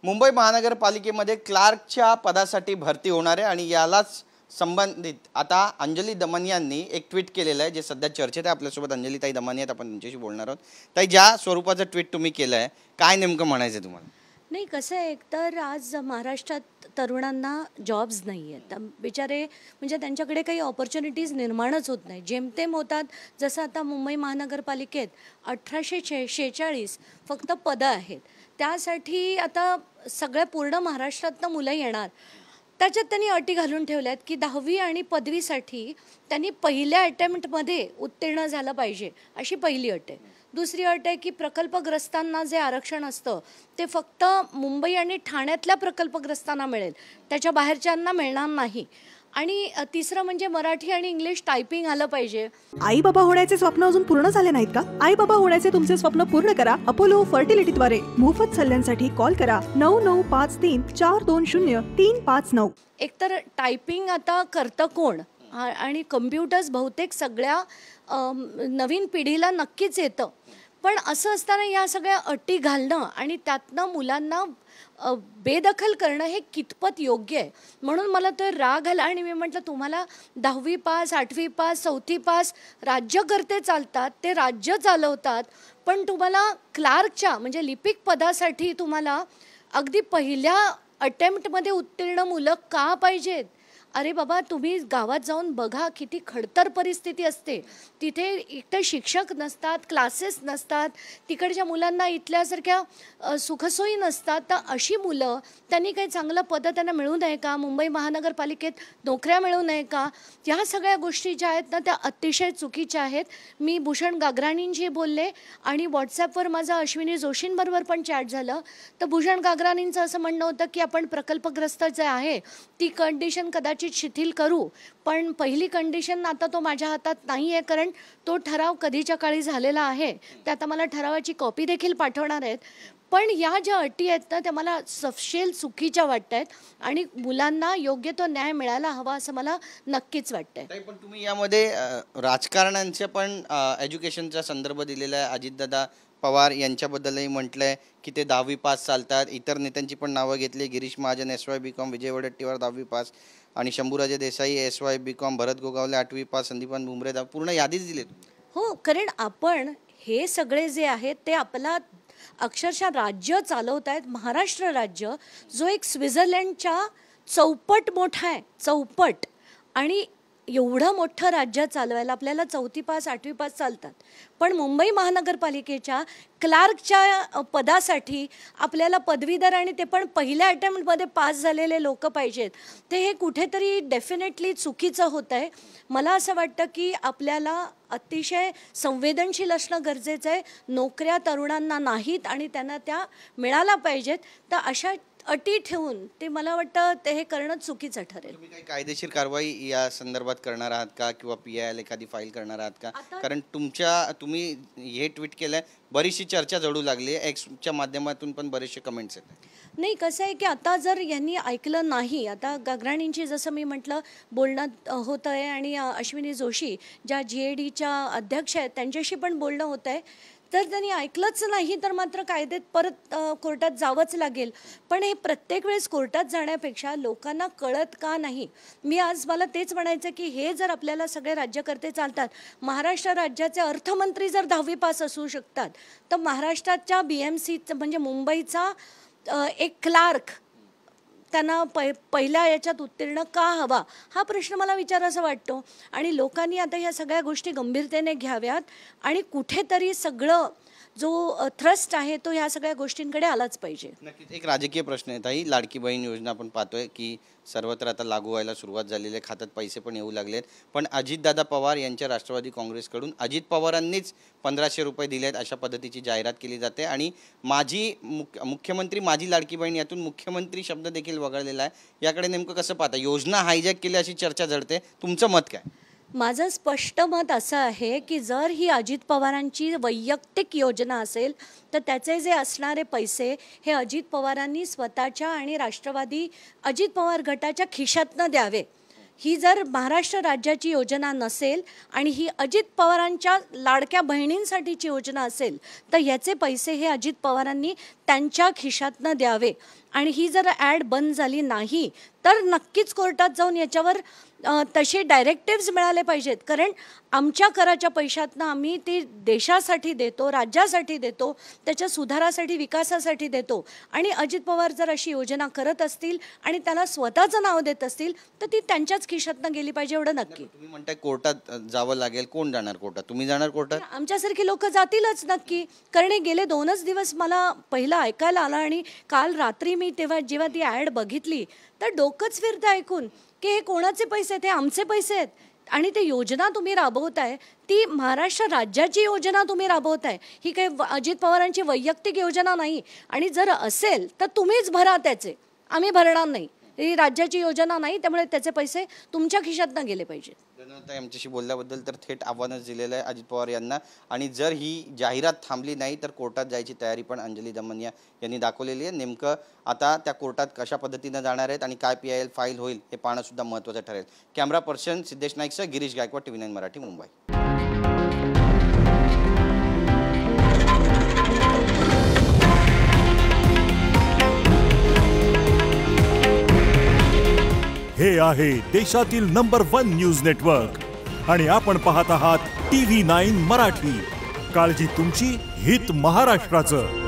मुंबई महानगरपालिकेमध्ये क्लार्कच्या पदासाठी भरती होणार आहे आणि यालाच संबंधित आता अंजली दमन यांनी एक ट्विट केलेलं आहे जे सध्या चर्चेत आहे। आपल्यासोबत अंजलीताई दमन आहेत, आपण त्यांच्याशी बोलणार आहोत। ताई, ज्या स्वरूपाचं ट्विट तुम्ही केलं आहे, काय नेमकं म्हणायचं आहे तुम्हाला? नाही, कसं आहे, एकतर आज महाराष्ट्रात तरुणांना जॉब्स नाही आहेत, बिचारे म्हणजे त्यांच्याकडे काही ऑपॉर्च्युनिटीज निर्माणच होत नाही, जेमतेम होतात। जसं आता मुंबई महानगरपालिकेत 1846 फक्त पदं आहेत, त्यासाठी आता सगळ्या पूर्ण महाराष्ट्रातनं मुलं येणार। त्याच्यात त्यांनी अटी घालून ठेवल्यात की 10वी आणि पदवीसाठी त्यांनी पहिल्या अटेम्प्टमध्ये उत्तीर्ण झालं पाहिजे, अशी पहिली अट आहे। दुसरी अट आहे की प्रकल्पग्रस्तांना जे आरक्षण असतं ते फक्त मुंबई आणि ठाण्यातल्या प्रकल्पग्रस्तांना मिळेल, त्याच्या बाहेरच्यांना मिळणार नाही। आणि तिसरं म्हणजे मराठी आणि इंग्लिश टायपिंग आलं पाहिजे। आई बाबा होण्याचे स्वप्न अजून पूर्ण झाले नाहीत का? आई बाबा होण्याचे तुमचे स्वप्न पूर्ण करा अपोलो फर्टिलिटीद्वारे। मोफत सल्ल्यांसाठी कॉल करा 9953420359। एकतर टायपिंग आता करतं कोण, आणि कम्प्युटर्स बहुतेक सगळ्या नवीन पिढीला नक्कीच येतं, पण असं असताना या सगळ्या अटी घालणं आणि त्यातनं मुलांना बेदखल करणं हे कितपत योग्य आहे? म्हणून मला तो राग आला आणि मी म्हटलं, तुम्हाला 10वी पास, 8वी पास, 4थी पास राज्यकर्ते चालतात, ते राज्य चालवतात, पण तुम्हाला क्लार्कच्या म्हणजे लिपिक पदासाठी तुम्हाला अगदी पहिल्या अटेम्प्टमध्ये उत्तीर्ण मुलं का पाहिजेत? अरे बाबा, तुम्ही गावात जाऊन बघा, किती खडतर परिस्थिती असते तिथे। एकतर शिक्षक नसतात, क्लासेस नसतात, तिकडच्या मुलांना इथल्यासारख्या सुखसोयी नसतात, तर अशी मुलं त्यांनी काही चांगलं पद त्यांना मिळू नये का? मुंबई महानगरपालिकेत नोकऱ्या मिळू नये का? ह्या सगळ्या गोष्टी ज्या आहेत ना, त्या अतिशय चुकीच्या आहेत। मी भूषण गागराणींशी बोलले आणि व्हॉट्सॲपवर माझं अश्विनी जोशींबरोबर पण चॅट झालं, तर भूषण गागराणींचं असं म्हणणं होतं की आपण प्रकल्पग्रस्त जे आहे ती कंडिशन कदाचित शिथिल करू, पण पहिली कंडिशन आता तो माझ्या हातात नाही आहे, कारण तो ठराव कधीच्या काळी झालेला आहे। ते आता मला ठरावाची कॉपी देखील पाठवणार आहेत, पण या ज्या अटी आहेत ना त्या मला सपशेल चुकीच्या वाटत आहेत आणि मुलांना योग्य तो न्याय मिळायला हवा असं मला नक्कीच वाटतंय। पण तुम्ही यामध्ये राजकारण्यांचे पण एज्युकेशनचा संदर्भ दिलेला आहे। अजितदादा पवार यांच्याबद्दलही म्हटलंय की ते 10वी पास चालतात। इतर नेत्यांची पण नावं घेतली, गिरीश महाजन SY BCom, विजय वडेट्टीवार 10वी पास आणि Shambhuraje Desai SY BCom, Bharat Gogawale 8वी pass, Sandipan Bhumre पूर्ण यादीच दिली। हो, कारण आपण हे सगळे जे आहेत ते आपला अक्षरशः राज्य चालवत आहेत। महाराष्ट्र राज्य जो एक स्वित्झर्लंडच्या चौपट मोठा आहे, चौपट, आणि एवढं मोठं राज्य चालवायला आपल्याला 4थी पास, 8वी पास चालतात, पण मुंबई महानगरपालिकेच्या क्लार्कच्या पदासाठी आपल्याला पदवीधर आणि ते पण पहिल्या अटेम्प्टमध्ये पास झालेले लोक पाहिजेत। ते हे कुठेतरी डेफिनेटली चुकीचं होतं आहे। मला असं वाटतं की आपल्याला अतिशय संवेदनशील असणं गरजेचं आहे। नोकऱ्या तरुणांना नाहीत आणि त्यांना त्या मिळाल्या पाहिजेत, तर अशा अटी ठेवून ते मला वाटतं ते हे करणं चुकीचं ठरेल। तुम्ही काही कायदेशीर कारवाई या संदर्भात करणार आहात का, किंवा PIL एखादी फाईल करणार आहात का? कारण तुम्ही हे ट्विट केलंय, बरीचशी चर्चा जडू लागली आहे, एक्सच्या माध्यमातून पण बरेचसे कमेंट्स आहेत। नाही, कसं आहे की आता जर यांनी ऐकलं नाही, आता गागराणींची जसं मी म्हटलं बोलणं होतं आहे आणि अश्विनी जोशी ज्या GADच्या अध्यक्ष आहेत त्यांच्याशी पण बोलणं होतं आहे, तर त्यांनी ऐकलंच नाही तर मात्र कायदेत परत कोर्टात जावंच लागेल। पण हे प्रत्येक वेळेस कोर्टात जाण्यापेक्षा लोकांना कळत का नाही? मला तेच म्हणायचं की हे जर आपल्याला सगळे राज्यकर्ते चालतात, महाराष्ट्र राज्याचे अर्थमंत्री जर 10वी पास असू शकतात, तर महाराष्ट्राच्या BMC म्हणजे मुंबईचा एक क्लार्क त्यांना पहिल्या याच्यात उत्तीर्ण का हवा, हा प्रश्न मला विचारायचा वाटतो। आणि लोकांनी आता ह्या सगळ्या गोष्टी गंभीरतेने घ्याव्यात आणि कुठेतरी सगळं जो थ्रस्ट आहे तो ह्या सगळ्या गोष्टींकडे आलाच पाहिजे। नक्कीच एक राजकीय प्रश्न आहे ताई। लाडकी बहीण योजना आपण पाहतोय की सर्वत्र आता लागू व्हायला सुरुवात झालेली आहे, खात्यात पैसे पण येऊ लागलेत, पण अजितदादा पवार यांच्या राष्ट्रवादी काँग्रेसकडून अजित पवारांनीच 1500 रुपये दिलेत अशा पद्धतीची जाहिरात केली जाते आणि मुख्यमंत्री माझी लाडकी बहीण यातून मुख्यमंत्री शब्द देखील वगळलेला आहे। याकडे नेमकं कसं पाहता? योजना हायजॅक केली अशी चर्चा जडते, तुमचं मत काय? माझं स्पष्ट मत असं आहे की जर ही अजित पवारांची वैयक्तिक योजना असेल तर त्याचे जे असणारे पैसे हे अजित पवारांनी स्वतःच्या आणि राष्ट्रवादी अजित पवार गटाच्या खिशातनं द्यावे। ही जर महाराष्ट्र राज्याची योजना नसेल आणि ही अजित पवारांच्या लाडक्या बहिणींसाठीची योजना असेल तर याचे पैसे हे अजित पवारांनी त्यांच्या खिशातनं द्यावे. आणि ही जर ॲड बंद झाली नाही तर नक्कीच कोर्टात जाऊन याच्यावर तसे डायरेक्टिव्ज मिळाले पाहिजेत. कारण आमच्या कराच्या पैशातनं आम्ही ते देशासाठी देतो, राज्यासाठी देतो, त्याच्या सुधारासाठी, विकासासाठी देतो. आणि अजित पवार जर अशी योजना करत असतील आणि त्याला स्वतःचं नाव देत असतील तर ती त्यांच्याच खिशातनं गेली पाहिजे, एवढं नक्की. तुम्ही म्हणताय कोर्टात जावं लागेल, कोण जाणार कोर्टात? तुम्ही जाणार कोर्टात? आमच्यासारखी लोक जातीलच नक्की. कारण हे गेले 2च दिवस मला पहिलं ऐकायला आलं आणि काल रात्री मी जेव्हा ती ॲड बघितली तर डोकंच फिरतं ऐकून की हे कोणाचे पैसे आहेत? हे आमचे पैसे आहेत. आणि ते योजना तुम्ही राबवताय ती महाराष्ट्र राज्याची योजना तुम्ही राबवताय. ही काही अजित पवारांची वैयक्तिक योजना नाही. आणि जर असेल तर तुम्हीच भरा त्याचे, आम्ही भरणार नाही. ही राज्याची योजना नाही, त्यामुळे त्याचे पैसे तुमच्या खिशातनं गेले पाहिजेत. धन्यवाद आमच्याशी बोलल्याबद्दल. तर थेट आव्हानच दिलेलं आहे अजित पवार यांना. आणि जर ही जाहिरात थांबली नाही तर कोर्टात जायची तयारी पण अंजली दमनिया यांनी दाखवलेली आहे. नेमकं आता त्या कोर्टात कशा पद्धतीनं जाणार आहेत आणि काय PIL फाईल होईल हे पाहणं सुद्धा महत्त्वाचं ठरेल. कॅमेरा पर्सन सिद्धेश नाईकसह गिरीश गायकवाड, TV9 मराठी, मुंबई. हे आहे देशातील नंबर 1 न्यूज नेटवर्क आणि आपण पाहत आहात TV9 मराठी. काळजी तुमची, हित महाराष्ट्राचं.